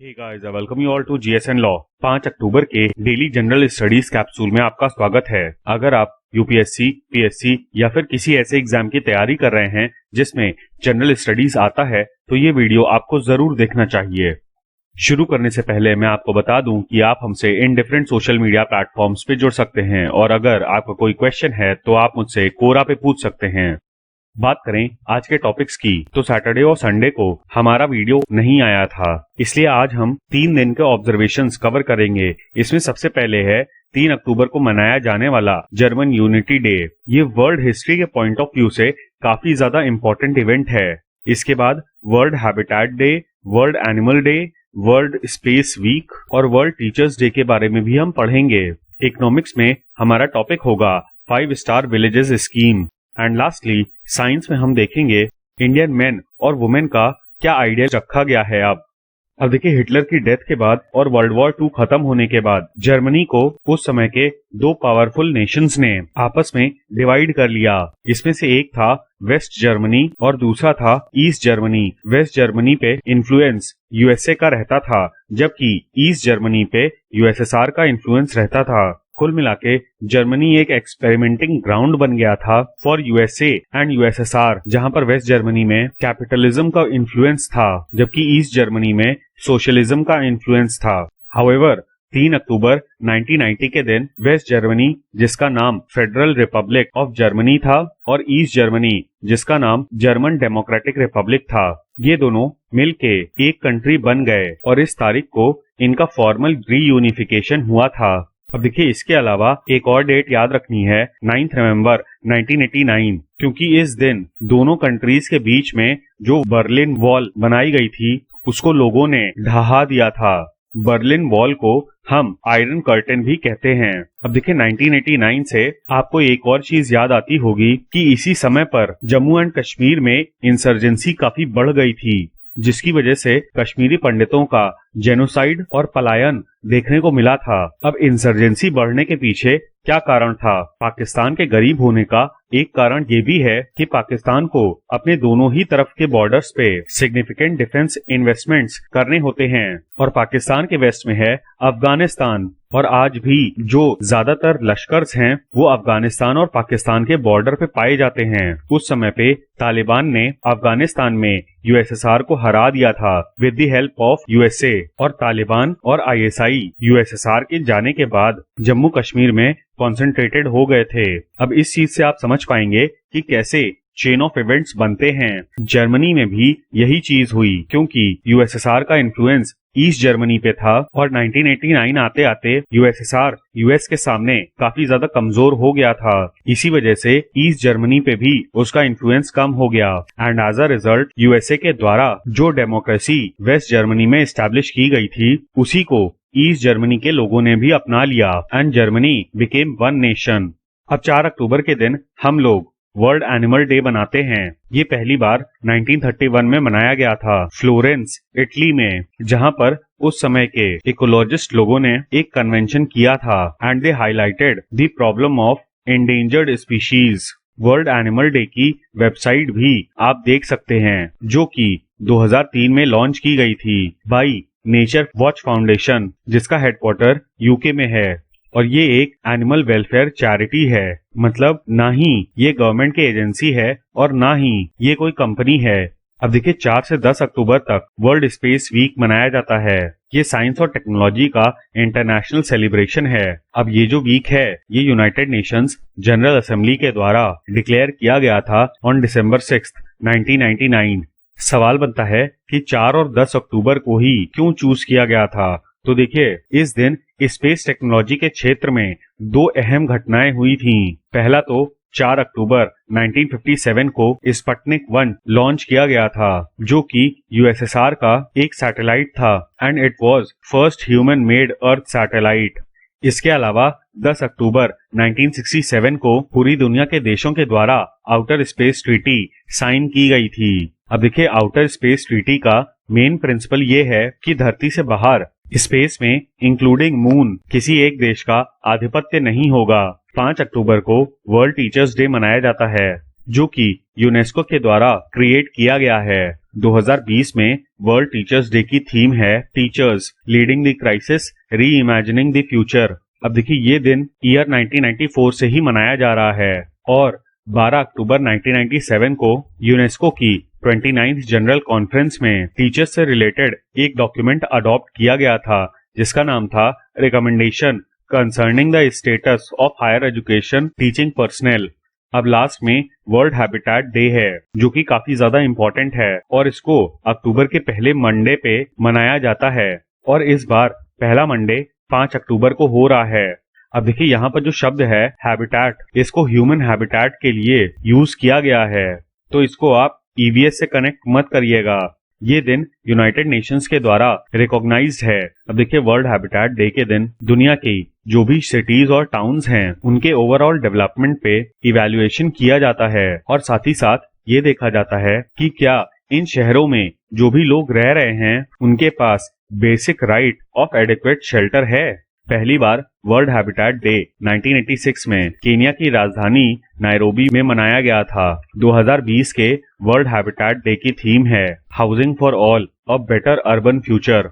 Hey guys, I welcome you all to GSN Law। 5 अक्टूबर के daily general studies capsule में आपका स्वागत है। अगर आप यूपीएससी, पीएससी या फिर किसी ऐसे एग्जाम की तैयारी कर रहे हैं जिसमें जनरल स्टडीज आता है तो ये वीडियो आपको जरूर देखना चाहिए। शुरू करने से पहले मैं आपको बता दूं कि आप हमसे in different social media platforms पे जुड़ सकते हैं और अगर आपका कोई क्वेश्चन है तो आप मुझसे कोरा पे पूछ सकते हैं। बात करें आज के टॉपिक्स की तो सैटरडे और संडे को हमारा वीडियो नहीं आया था, इसलिए आज हम 3 दिन के ऑब्जर्वेशंस कवर करेंगे। इसमें सबसे पहले है 3 अक्टूबर को मनाया जाने वाला जर्मन यूनिटी डे। ये वर्ल्ड हिस्ट्री के पॉइंट ऑफ व्यू से काफी ज्यादा इम्पोर्टेंट इवेंट है। इसके बाद world habitat day, world animal day, world space week और वर्ल्ड टीचर्स डे के बारे में भी हम पढ़ेंगे। इकोनॉमिक्स में हमारा टॉपिक होगा 5 star villages scheme and lastly science में हम देखेंगे इंडियन मैन और वुमेन का क्या आइडिया रखा गया है। अब देखिए, हिटलर की डेथ के बाद और वर्ल्ड वॉर 2 खत्म होने के बाद जर्मनी को उस समय के 2 पावरफुल नेशंस ने आपस में डिवाइड कर लिया। इसमें से एक था वेस्ट जर्मनी और दूसरा था ईस्ट जर्मनी। वेस्ट जर्मनी पे इन्फ्लुएंस यूएसए का रहता था, जबकि ईस्ट जर्मनी पे यूएसएसआर का इन्फ्लुएंस रहता था। कुल मिलाके जर्मनी एक एक्सपेरिमेंटिंग ग्राउंड बन गया था फॉर यूएसए एंड यूएसएसआर, जहां पर वेस्ट जर्मनी में कैपिटलिज्म का इन्फ्लुएंस था जबकि ईस्ट जर्मनी में सोशलिज्म का इन्फ्लुएंस था। हाउएवर 3 अक्टूबर 1990 के दिन वेस्ट जर्मनी, जिसका नाम फेडरल रिपब्लिक ऑफ जर्मनी था, और ईस्ट जर्मनी, जिसका नाम जर्मन डेमोक्रेटिक रिपब्लिक था, ये दोनों मिलके एक कंट्री बन गए और इस तारीख को इनका फॉर्मल रीयूनिफिकेशन हुआ था। अब देखिए, इसके अलावा एक और डेट याद रखनी है 9 नवंबर 1989, क्योंकि इस दिन दोनों कंट्रीज के बीच में जो बर्लिन वॉल बनाई गई थी उसको लोगों ने ढहा दिया था। बर्लिन वॉल को हम आयरन कर्टेन भी कहते हैं। अब देखिए, 1989 से आपको एक और चीज याद आती होगी कि इसी समय पर जम्मू एंड कश्मीर में इंसर्जेंसी काफी बढ़ गई थी, जिसकी वजह से कश्मीरी पंडितों का जेनोसाइड और पलायन देखने को मिला था। अब इंसर्जेंसी बढ़ने के पीछे क्या कारण था? पाकिस्तान के गरीब होने का एक कारण ये भी है कि पाकिस्तान को अपने दोनों ही तरफ के बॉर्डर्स पे सिग्निफिकेंट डिफेंस इन्वेस्टमेंट्स करने होते हैं और पाकिस्तान के वेस्ट में है अफगानिस्तान, और आज भी जो ज्यादातर लश्कर्स हैं वो अफगानिस्तान और पाकिस्तान के बॉर्डर पे पाए जाते हैं। उस समय पे तालिबान ने अफगानिस्तान में यूएसएसआर को हरा दिया था with the help of USA, और तालिबान और आईएसआई यूएसएसआर के जाने के बाद जम्मू कश्मीर में कॉन्सेंट्रेटेड हो गए थे। अब इस चीज से आप समझ पाएंगे कि कैसे चेन ऑफ इवेंट्स बनते हैं। जर्मनी में भी यही चीज हुई, क्योंकि यूएसएसआर का इन्फ्लुएंस ईस्ट जर्मनी पे था और 1989 आते आते यूएसएसआर यूएस के सामने काफी ज्यादा कमजोर हो गया था। इसी वजह से ईस्ट जर्मनी पे भी उसका इन्फ्लुएंस कम हो गया and as a result USA के द्वारा जो डेमोक्रेसी वेस्ट जर्मनी में एस्टैब्लिश की गई थी उसी को ईस्ट जर्मनी के लोगों ने भी अपना लिया and Germany became one nation. अब 4 अक्टूबर के दिन हम लोग वर्ल्ड एनिमल डे बनाते हैं। ये पहली बार 1931 में मनाया गया था फ्लोरेंस, इटली में, जहां पर उस समय के इकोलॉजिस्ट लोगों ने एक कन्वेंशन किया था and they highlighted the problem of endangered species. World animal day की वेबसाइट भी आप देख सकते हैं, जो कि 2003 में लॉन्च की गई थी बाय नेचर वॉच फाउंडेशन, जिसका हेडक्वार्टर यूके में है, और ये एक एनिमल वेलफेयर चैरिटी है। मतलब ना ही ये गवर्नमेंट की एजेंसी है और ना ही ये कोई कंपनी है। अब देखिए, 4 से 10 अक्टूबर तक वर्ल्ड स्पेस वीक मनाया जाता है। ये साइंस और टेक्नोलॉजी का इंटरनेशनल सेलिब्रेशन है। अब ये जो वीक है ये यूनाइटेड नेशंस जनरल असेंबली के द्वारा डिक्लेयर किया गया था ऑन December 6, 1999। सवाल बनता है कि 4 और 10 अक्टूबर को ही क्यों चूज किया गया था? तो देखिए, इस दिन स्पेस टेक्नोलॉजी के क्षेत्र में 2 अहम घटनाएं हुई थीं। पहला तो 4 अक्टूबर 1957 को स्पुतनिक 1 लॉन्च किया गया था, जो कि यूएसएसआर का एक सैटेलाइट था and it was first human made earth satellite. इसके अलावा 10 अक्टूबर 1967 को पूरी दुनिया के देशों के द्वारा आउटर स्पेस ट्रीटी साइन की गई थी। अब देखिए, आउटर स्पेस ट्रीटी का मेन प्रिंसिपल ये है कि धरती से बाहर स्पेस में इंक्लूडिंग मून किसी एक देश का आधिपत्य नहीं होगा। 5 अक्टूबर को वर्ल्ड टीचर्स डे मनाया जाता है, जो कि यूनेस्को के द्वारा क्रिएट किया गया है। 2020 में वर्ल्ड टीचर्स डे की थीम है टीचर्स लीडिंग द क्राइसिस री इमेजिनिंग द फ्यूचर। अब देखिए ये दिन ईयर 1994 से ही मनाया जा रहा है और 12 अक्टूबर 1997 को यूनेस्को की 29th जनरल कॉन्फ्रेंस में टीचर्स से रिलेटेड एक डॉक्यूमेंट अडॉप्ट किया गया था जिसका नाम था recommendation concerning the status of higher education teaching personnel. अब लास्ट में वर्ल्ड हैबिटेट डे है जो कि काफी ज्यादा इम्पोर्टेंट है और इसको अक्टूबर के पहले मंडे पे मनाया जाता है और इस बार पहला मंडे 5 अक्टूबर को हो रहा है। अब देखिए यहाँ पर जो शब्द है हैबिटेट, इसको ह्यूमन हैबिटेट के लिए यूज किया गया है, तो इसको आप ईवीएस से कनेक्ट मत करिएगा। ये दिन यूनाइटेड नेशंस के द्वारा रिकॉग्नाइज्ड है। अब देखिए वर्ल्ड हैबिटेट डे के दिन दुनिया की जो भी सिटीज और टाउन्स हैं उनके ओवरऑल डेवलपमेंट पे इवैल्यूएशन किया जाता है और साथ ही साथ ये देखा जाता है कि क्या इन शहरों में जो भी लोग रह रहे हैं उनके पास basic right of adequate shelter है। पहली बार वर्ल्ड हैबिटेट डे 1986 में केन्या की राजधानी नायरोबी में मनाया गया था। 2020 के वर्ल्ड हैबिटेट डे की थीम है housing for all a better urban future.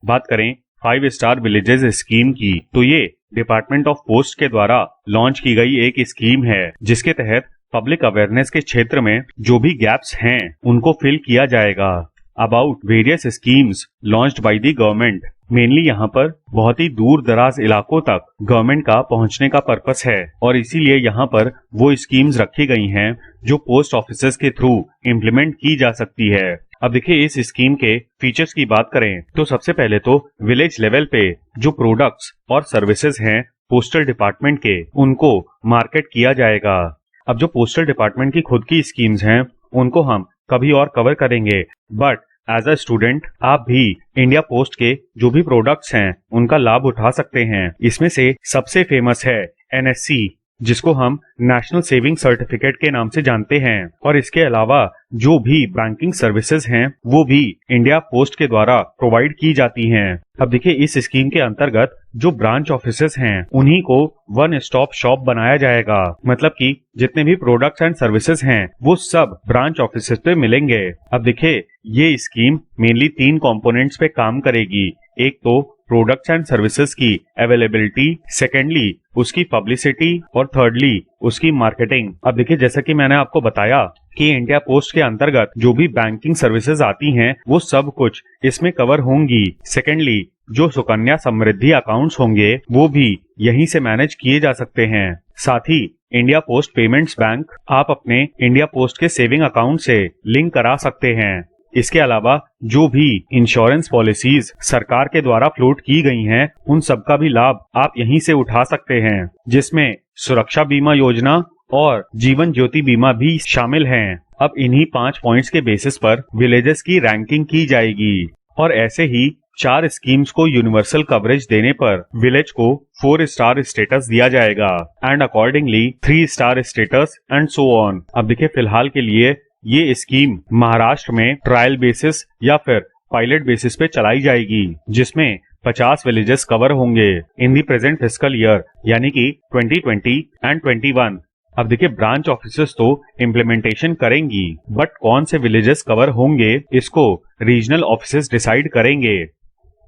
बात करें 5 स्टार विलेजेस स्कीम की, तो ये डिपार्टमेंट ऑफ पोस्ट के द्वारा लॉन्च की गई एक स्कीम है जिसके तहत पब्लिक अवेयरनेस के क्षेत्र में जो भी गैप्स हैं उनको फिल किया जाएगा। About various schemes launched by the government, mainly यहाँ पर बहुत ही दूर दराज इलाकों तक गवर्नमेंट का पहुँचने का पर्पस है और इसीलिए यहाँ पर वो स्कीम्स रखी गई हैं जो पोस्ट ऑफिसेस के थ्रू इम्प्लीमेंट की जा सकती है। अब देखिए इस स्कीम के फीचर्स की बात करें तो सबसे पहले तो विलेज लेवल पे जो प्रोडक्ट्स और सर्विसेज हैं पोस्टल डिपार्टमेंट के उनको मार्केट किया जाएगा। अब जो पोस्टल डिपार्टमेंट की खुद की स्कीम्स हैं उनको हम कभी और कवर करेंगे, बट एज अ स्टूडेंट आप भी इंडिया पोस्ट के जो भी प्रोडक्ट्स हैं उनका लाभ उठा सकते हैं। इसमें से सबसे फेमस है एनएससी, जिसको हम नेशनल सेविंग सर्टिफिकेट के नाम से जानते हैं, और इसके अलावा जो भी बैंकिंग सर्विसेज हैं वो भी इंडिया पोस्ट के द्वारा प्रोवाइड की जाती हैं। अब देखिए इस स्कीम के अंतर्गत जो ब्रांच ऑफिसेज हैं उन्हीं को वन स्टॉप शॉप बनाया जाएगा, मतलब कि जितने भी प्रोडक्ट्स एंड सर्विसेज हैं वो सब ब्रांच ऑफिसेज पे मिलेंगे। अब देखिए ये स्कीम मेनली 3 कंपोनेंट्स पे काम करेगी। एक तो प्रोडक्ट्स एंड सर्विसेज की अवेलेबिलिटी, सेकेंडली उसकी पब्लिसिटी और थर्डली उसकी मार्केटिंग। अब देखिए जैसा कि मैंने आपको बताया कि इंडिया पोस्ट के अंतर्गत जो भी बैंकिंग सर्विसेज आती हैं वो सब कुछ इसमें कवर होंगी। सेकेंडली जो सुकन्या समृद्धि अकाउंट्स होंगे वो भी यहीं से मैनेज किए जा सकते हैं। साथ ही इंडिया पोस्ट पेमेंट्स बैंक आप अपने इंडिया पोस्ट के सेविंग अकाउंट से लिंक करा सकते हैं। इसके अलावा जो भी इंश्योरेंस पॉलिसीज सरकार के द्वारा फ्लोट की गई हैं उन सब का भी लाभ आप यहीं से उठा सकते हैं, जिसमें सुरक्षा बीमा योजना और जीवन ज्योति बीमा भी शामिल हैं। अब इन्हीं 5 पॉइंट्स के बेसिस पर विलेजेस की रैंकिंग की जाएगी और ऐसे ही 4 स्कीम्स को यूनिवर्सल कवरेज देने पर विलेज को 4 स्टार स्टेटस दिया जाएगा and accordingly 3 star status and so on. अब देखिए फिलहाल के लिए ये स्कीम महाराष्ट्र में ट्रायल बेसिस या फिर पायलट बेसिस पे चलाई जाएगी, जिसमें 50 विलेजेस कवर होंगे इन दी प्रेजेंट फिस्कल ईयर, यानी कि 2020 एंड 21। अब देखिए ब्रांच ऑफिसर्स तो इम्प्लीमेंटेशन करेंगी, बट कौन से विलेजेस कवर होंगे इसको रीजनल ऑफिसर्स डिसाइड करेंगे।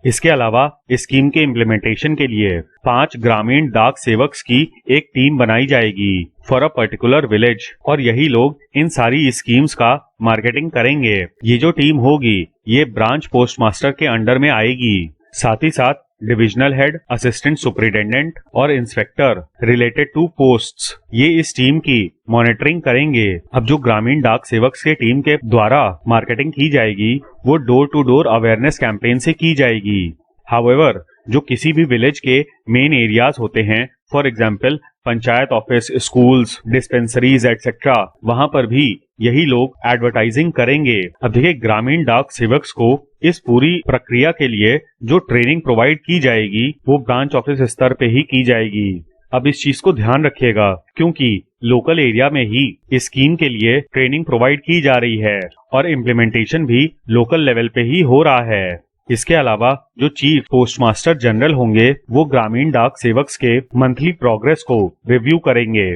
इसके अलावा स्कीम के इम्प्लीमेंटेशन के लिए 5 ग्रामीण डाक सेवक्स की एक टीम बनाई जाएगी फॉर अ पर्टिकुलर विलेज, और यही लोग इन सारी स्कीम्स का मार्केटिंग करेंगे। ये जो टीम होगी ये ब्रांच पोस्ट मास्टर के अंडर में आएगी। साथ ही साथ डिविजनल हेड, असिस्टेंट सुपरिटेंडेंट और इंस्पेक्टर रिलेटेड टू पोस्ट्स ये इस टीम की मॉनिटरिंग करेंगे। अब जो ग्रामीण डाक सेवक के टीम के द्वारा मार्केटिंग की जाएगी वो door to door awareness campaign से की जाएगी। हाउएवर जो किसी भी विलेज के मेन एरियाज होते हैं, for example panchayat office, schools, dispensaries etcetera, वहां पर भी यही लोग एडवर्टाइजिंग करेंगे। अब देखिए ग्रामीण डाक सेवक्स को इस पूरी प्रक्रिया के लिए जो ट्रेनिंग प्रोवाइड की जाएगी वो ब्रांच ऑफिस स्तर पे ही की जाएगी। अब इस चीज को ध्यान रखिएगा क्योंकि लोकल एरिया में ही इस स्कीम के लिए ट्रेनिंग प्रोवाइड की जा रही है और इम्प्लीमेंटेशन भी लोकल लेवल पे ही हो रहा है। इसके अलावा जो चीफ पोस्टमास्टर जनरल होंगे वो ग्रामीण डाक सेवक्स के मंथली प्रोग्रेस को रिव्यू करेंगे।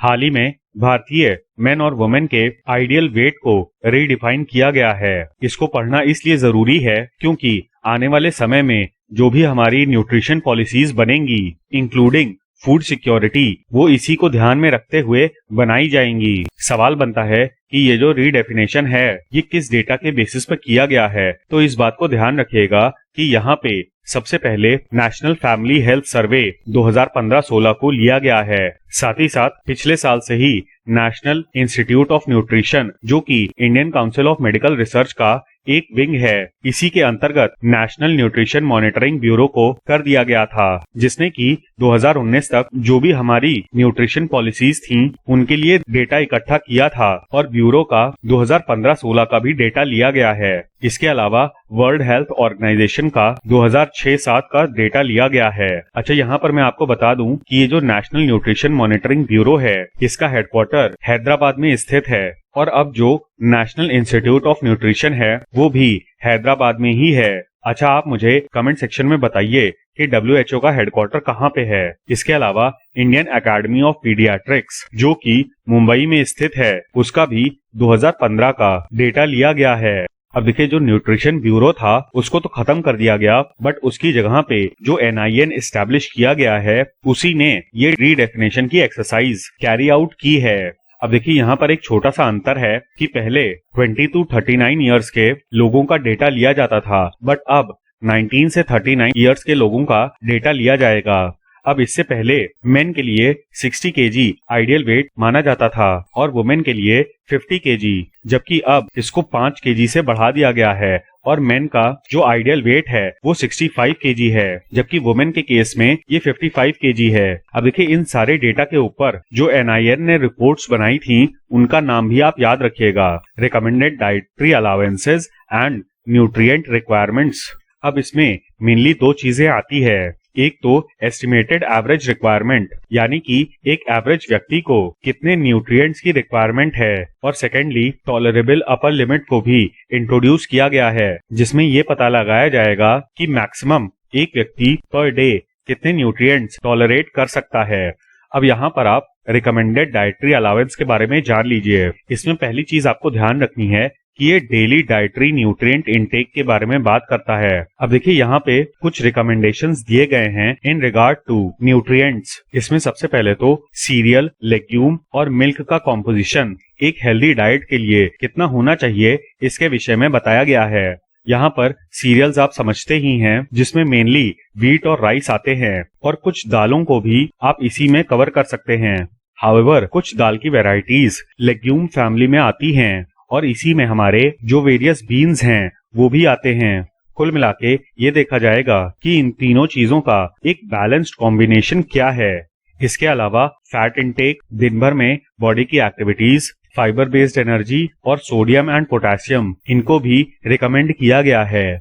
हाल ही में भारतीय मेन और वुमेन के आइडियल वेट को रीडिफाइन किया गया है। इसको पढ़ना इसलिए जरूरी है क्योंकि आने वाले समय में जो भी हमारी न्यूट्रिशन पॉलिसीज बनेंगी, इंक्लूडिंग फूड सिक्योरिटी, वो इसी को ध्यान में रखते हुए बनाई जाएंगी। सवाल बनता है कि ये जो रीडेफिनेशन है ये किस डेटा के बेसिस पर किया गया है। तो इस बात को ध्यान रखिएगा कि यहाँ पे सबसे पहले नेशनल फैमिली हेल्थ सर्वे 2015-16 को लिया गया है। साथ ही साथ पिछले साल से ही नेशनल इंस्टीट्यूट ऑफ न्यूट्रिशन, जो कि Indian council of medical research का एक विंग है, इसी के अंतर्गत नेशनल न्यूट्रिशन मॉनिटरिंग ब्यूरो को कर दिया गया था, जिसने कि 2019 तक जो भी हमारी न्यूट्रिशन पॉलिसीज थीं उनके लिए डेटा इकट्ठा किया था और ब्यूरो का 2015-16 का भी डेटा लिया गया है। इसके अलावा वर्ल्ड हेल्थ ऑर्गेनाइजेशन का 2006-7 का डेटा लिया गया है। अच्छा, यहाँ पर मैं आपको बता दूं कि ये जो नेशनल न्यूट्रिशन मॉनिटरिंग ब्यूरो है इसका हेडक्वार्टर हैदराबाद में स्थित है और अब जो नेशनल इंस्टीट्यूट ऑफ न्यूट्रिशन है वो भी हैदराबाद में ही है। अच्छा, आप मुझे कमेंट सेक्शन में बताइए कि WHO का हेडक्वार्टर कहाँ पे है। इसके अलावा इंडियन एकेडमी ऑफ पीडियाट्रिक्स, जो कि मुंबई में स्थित है, उसका भी 2015 का डेटा लिया गया है। अब देखिए, जो न्यूट्रिशन ब्यूरो था उसको तो खत्म कर दिया गया, बट उसकी जगह पे जो NIN एस्टैब्लिश किया गया है उसी ने ये रीडेफिनेशन की एक्सरसाइज कैरी आउट की है। अब देखिए, यहाँ पर एक छोटा सा अंतर है कि पहले 20 to 39 इयर्स के लोगों का डेटा लिया जाता था, बट अब 19 से 39 इयर्स के लोगों का डेटा लिया जाएगा। अब इससे पहले मेन के लिए 60 kg आइडियल वेट माना जाता था और वुमेन के लिए 50 kg, जबकि अब इसको 5 kg से बढ़ा दिया गया है और मेन का जो आइडियल वेट है वो 65 kg है, जबकि वुमेन के केस में ये 55 kg है। अब देखिए, इन सारे डेटा के ऊपर जो NIN ने रिपोर्ट्स बनाई थी उनका नाम भी आप याद रखिएगा, recommended dietary allowances and nutrient requirements. अब इसमें मेनली दो चीजें आती है। एक तो एस्टिमेटेड एवरेज रिक्वायरमेंट, यानी कि एक एवरेज व्यक्ति को कितने न्यूट्रिएंट्स की रिक्वायरमेंट है, और सेकेंडली टॉलरेबल अपर लिमिट को भी इंट्रोड्यूस किया गया है, जिसमें ये पता लगाया जाएगा कि मैक्सिमम एक व्यक्ति पर डे कितने न्यूट्रिएंट्स टॉलरेट कर सकता है। अब यहाँ पर आप रिकमेंडेड डाइटरी अलाउंस के बारे में जान लीजिए। इसमें पहली चीज आपको ध्यान रखनी है कि ये डेली डाइटरी न्यूट्रिएंट इनटेक के बारे में बात करता है। अब देखिए, यहाँ पे कुछ रिकमेंडेशंस दिए गए हैं इन रिगार्ड टू न्यूट्रिएंट्स। इसमें सबसे पहले तो सीरियल, लेग्यूम और मिल्क का कॉम्पोजिशन एक हेल्दी डाइट के लिए कितना होना चाहिए इसके विषय में बताया गया है। यहाँ पर सीरियल्स आप समझते ही हैं, जिसमें मेनली व्हीट और राइस आते हैं, और कुछ दालों को भी आप इसी में कवर कर सकते हैं। हाउएवर, कुछ दाल की वेराइटीज लेग्यूम फैमिली में आती हैं और इसी में हमारे जो वेरियस बीन्स हैं वो भी आते हैं। कुल मिलाके ये देखा जाएगा कि इन तीनों चीजों का एक बैलेंस्ड कॉम्बिनेशन क्या है। इसके अलावा फैट इंटेक, दिन भर में बॉडी की एक्टिविटीज, फाइबर बेस्ड एनर्जी और सोडियम एंड पोटेशियम, इनको भी रिकमेंड किया गया है।